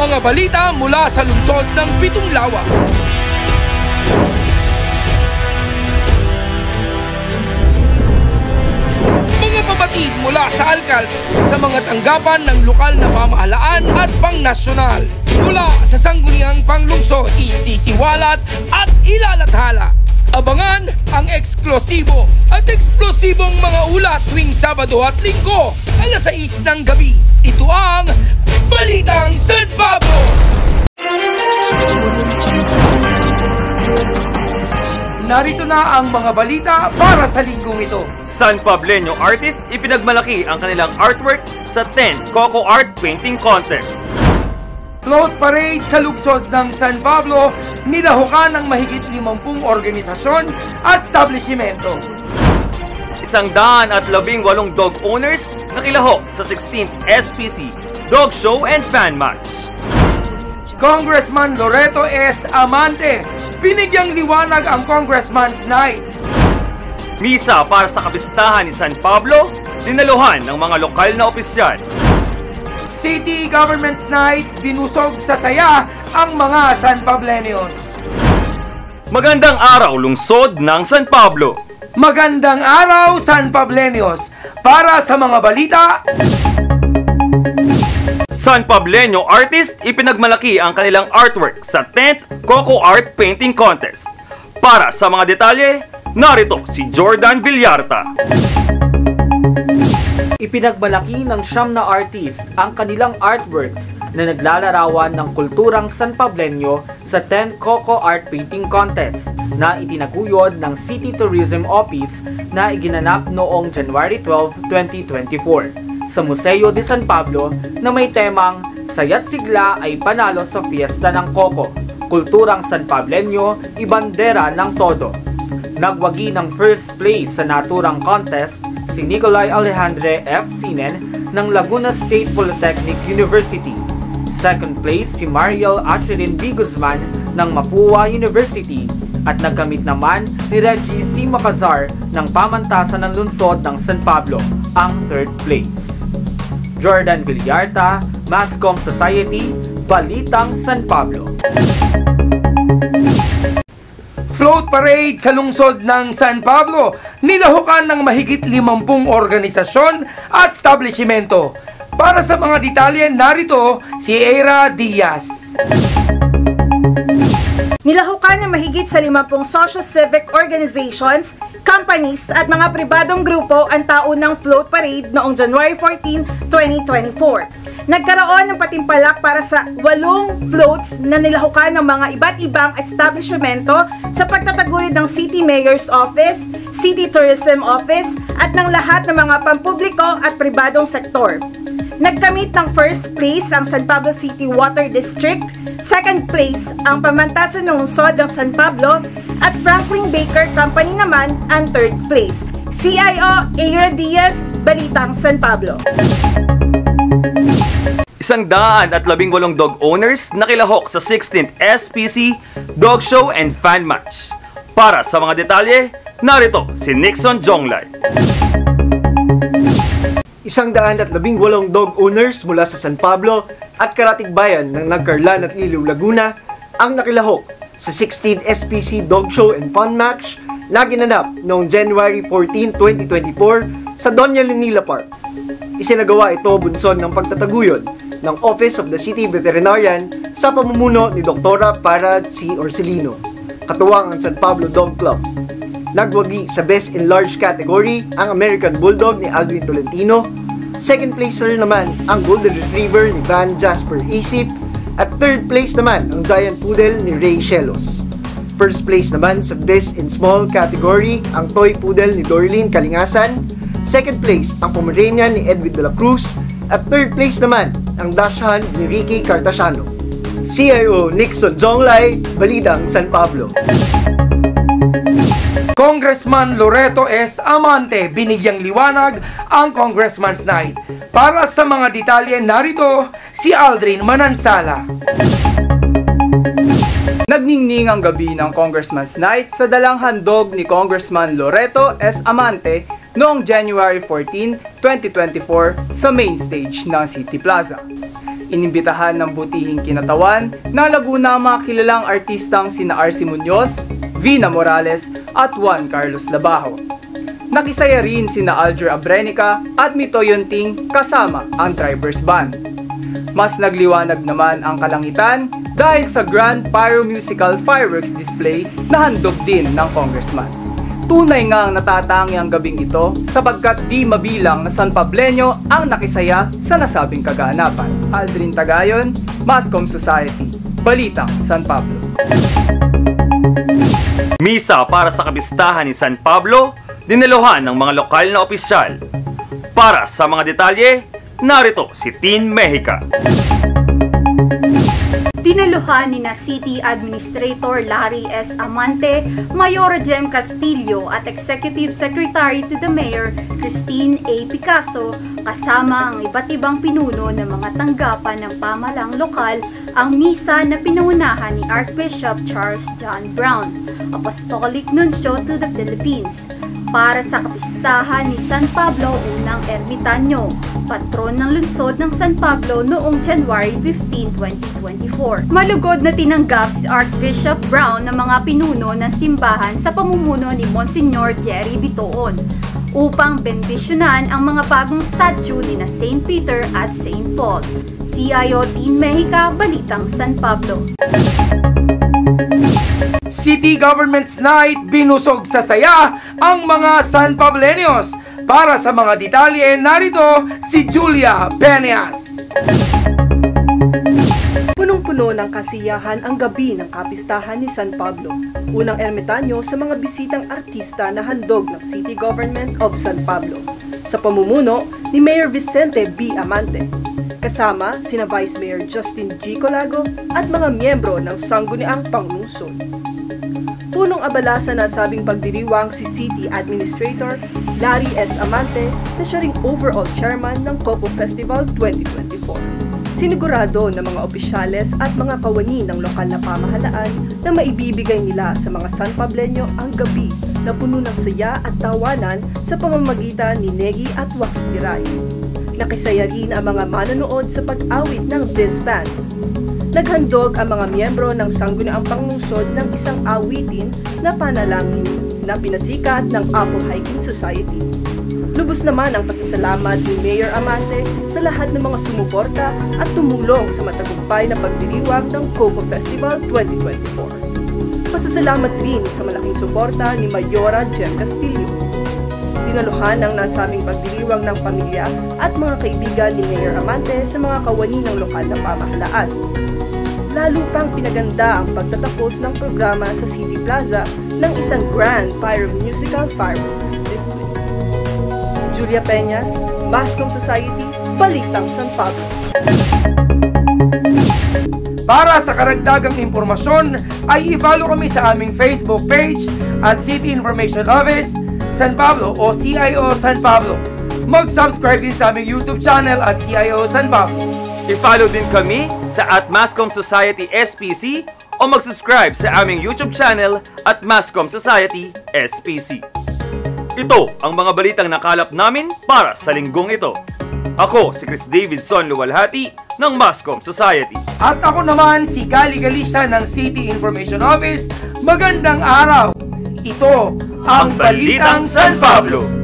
Mga balita mula sa lungsod ng Pitong Lawa. Mga pabatid mula sa alkalde sa mga tanggapan ng lokal na pamahalaan at pangnasyonal. Mula sa sangguniang panglungsod, isisiwalat at ilalathala. Abangan ang eksklusibo at eksplosibong mga ulat tuwing Sabado at Linggo, alas 6 ng gabi. Ito ang Balitang San Pablo! Narito na ang mga balita para sa linggong ito. San Pableño artist ipinagmalaki ang kanilang artwork sa 10th Coco Art Painting Contest. Float parade sa lungsod ng San Pablo, nilahukan ng mahigit 50 organisasyon at establishmento. 118 dog owners nakilahok sa 16th SPC Dog Show and Fan Match. Congressman Loreto S. Amante, binigyang liwanag ang Congressman's Night. Misa para sa kapistahan ni San Pablo, dinaluhan ng mga lokal na opisyal. City Government's Night, binusog sa saya ang mga San Pableños. Magandang araw lungsod ng San Pablo. Magandang araw San Pableños. Para sa mga balita, San Pableño artist ipinagmalaki ang kanilang artwork sa 10th Coco Art Painting Contest. Para sa mga detalye, narito si Jordan Villarta. Ipinagmalaki ng siyam na artist ang kanilang artworks na naglalarawan ng kulturang San Pableño sa 10th Coco Art Painting Contest na itinaguyod ng City Tourism Office na iginanap noong January 12, 2024 sa Museo de San Pablo na may temang Saya't Sigla ay Panalo sa Fiesta ng Coco, Kulturang San Pableño, Ibandera ng Todo. Nagwagi ng first place sa naturang contest si Nicolay Alejandre F. Sinen ng Laguna State Polytechnic University. Second place si Mariel Asherin B. Guzman ng Mapua University at nagkamit naman ni Reggie C. Macazar ng Pamantasan ng Lungsod ng San Pablo ang third place. Jordan Villarta, Mascom Society, Balitang San Pablo. float parade sa lungsod ng San Pablo, nilahukan ng mahigit 50 organisasyon at establishmento. Para sa mga detalye, narito si Eira Diaz. Nilahukan ng mahigit sa 50 social civic organizations, companies at mga pribadong grupo ang taon ng float parade noong January 14, 2024. Nagkaroon ng patimpalak para sa 8 floats na nilahukan ng mga iba't ibang establishmento sa pagtataguyod ng City Mayor's Office, City Tourism Office at ng lahat ng mga pampubliko at pribadong sektor. Nagkamit ng first place ang San Pablo City Water District, second place ang Pamantasan ng Lungsod ng San Pablo at Franklin Baker Company naman ang third place. CIO Eira Diaz, Balitang San Pablo. 118 dog owners nakilahok sa 16th SPC Dog Show and Fan Match. Para sa mga detalye, narito si Nixon Jonglay. 118 dog owners mula sa San Pablo at karatig bayan ng Nagcarlan at Iliw, Laguna ang nakilahok sa 16th SPC Dog Show and Fun Match na ginanap noong January 14, 2024 sa Doña Leonila Park. Isinagawa ito bunson ng pagtataguyod ng Office of the City Veterinarian sa pamumuno ni Dr. Parad C. Orcelino, katuwang ang San Pablo Dog Club. Nagwagi sa Best in Large category ang American Bulldog ni Alvin Tolentino, second placer naman ang Golden Retriever ni Van Jasper Isip, at third place naman ang Giant Poodle ni Ray Shelos. First place naman sa Best in Small category ang Toy Poodle ni Dorlene Kalingasan, second place ang Pomeranian ni Edwin de la Cruz, at third place naman ang Dachshund ni Ricky Cartasiano. CIO Nixon Jonglay, Balitang San Pablo. Congressman Loreto S. Amante, binigyang liwanag ang Congressman's Night. Para sa mga detalye, narito si Aldrin Manansala. Nagningning ang gabi ng Congressman's Night sa dalang handog ni Congressman Loreto S. Amante noong January 14, 2024 sa main stage ng City Plaza. Inimbitahan ng butihing kinatawan ng Laguna ang mga kilalang artistang sina RC Munoz, Vina Morales at Juan Carlos Labajo. Nakisaya rin sina Aldrin Abrenica at Mito Yunting kasama ang Drivers Band. Mas nagliwanag naman ang kalangitan dahil sa Grand Pyro Musical Fireworks Display na handog din ng Congressman. Tunay ngang natatangi ang gabing ito sapagkat di mabilang na San Pableño ang nakisaya sa nasabing kaganapan. Aldrin Tagayon, Mascom Society, Balitang San Pablo. Misa para sa kabistahan ni San Pablo, dinaluhan ng mga lokal na opisyal. Para sa mga detalye, narito si Tin Mexica. Dinaluhan ni na City Administrator Larry S. Amante, Mayor Jem Castillo at Executive Secretary to the Mayor Christine A. Picasso kasama ang iba't ibang pinuno ng mga tanggapan ng pamahalang lokal ang misa na pinangunahan ni Archbishop Charles John Brown, Apostolic Nuncio to the Philippines, para sa kapistahan ni San Pablo unang ermitanyo, patron ng lungsod ng San Pablo noong January 15, 2024. Malugod na tinanggap si Archbishop Brown ng mga pinuno ng simbahan sa pamumuno ni Monsignor Jerry Bitoon upang bendisyonan ang mga bagong statue ni na St. Peter at St. Paul. CIO Tin Mexica, Balitang San Pablo. City Government's Night, binusog sa saya ang mga San Pableños. Para sa mga detalye, narito si Julia Peñas. Punong-puno ng kasiyahan ang gabi ng kapistahan ni San Pablo, unang ermitanyo sa mga bisitang artista na handog ng City Government of San Pablo, sa pamumuno ni Mayor Vicente B. Amante, kasama sina Vice Mayor Justin G. Colago at mga miyembro ng Sangguniang Panglungsod. Punong abala sa nasabing pagdiriwang si City Administrator Larry S. Amante na siya ring overall chairman ng Coco Festival 2024. Sinigurado ng mga opisyales at mga kawani ng lokal na pamahalaan na maibibigay nila sa mga San Pableño ang gabi na puno ng saya at tawanan sa pamamagitan ni Negi at Joaquin Diray. Nakisaya rin ang mga manonood sa pag-awit ng this band. Naghandog ang mga miyembro ng Sangguniang Panglungsod ng isang awitin na panalangin na pinasikat ng Apple Hiking Society. Lubos naman ang pasasalamat ni Mayor Amante sa lahat ng mga sumuporta at tumulong sa matagumpay na pagdiriwang ng Coco Festival 2024. Pasasalamat rin sa malaking suporta ni Mayora Jem Castillo. Dinaluhan ang nasabing pagdiriwang ng pamilya at mga kaibigan ni Mayor Amante sa mga kawani ng lokal na pamahalaan. Lalo pang pinaganda ang pagtatapos ng programa sa City Plaza ng isang Grand Pyro Musical Fireworks Display. Julia Peñas, Mascom Society, Balitang San Pablo. Para sa karagdagang impormasyon ay i-follow kami sa aming Facebook page at City Information Office San Pablo o CIO San Pablo. Mag-subscribe din sa aming YouTube channel at CIO San Pablo. I-follow din kami sa @Mascom Society SPC o mag-subscribe sa aming YouTube channel at Mascom Society SPC. Ito ang mga balitang nakalap namin para sa linggong ito. Ako si Chris Davidson Luwalhati ng Mascom Society. At ako naman si Gali Galicia ng City Information Office. Magandang araw! Ito ang Balitang San Pablo.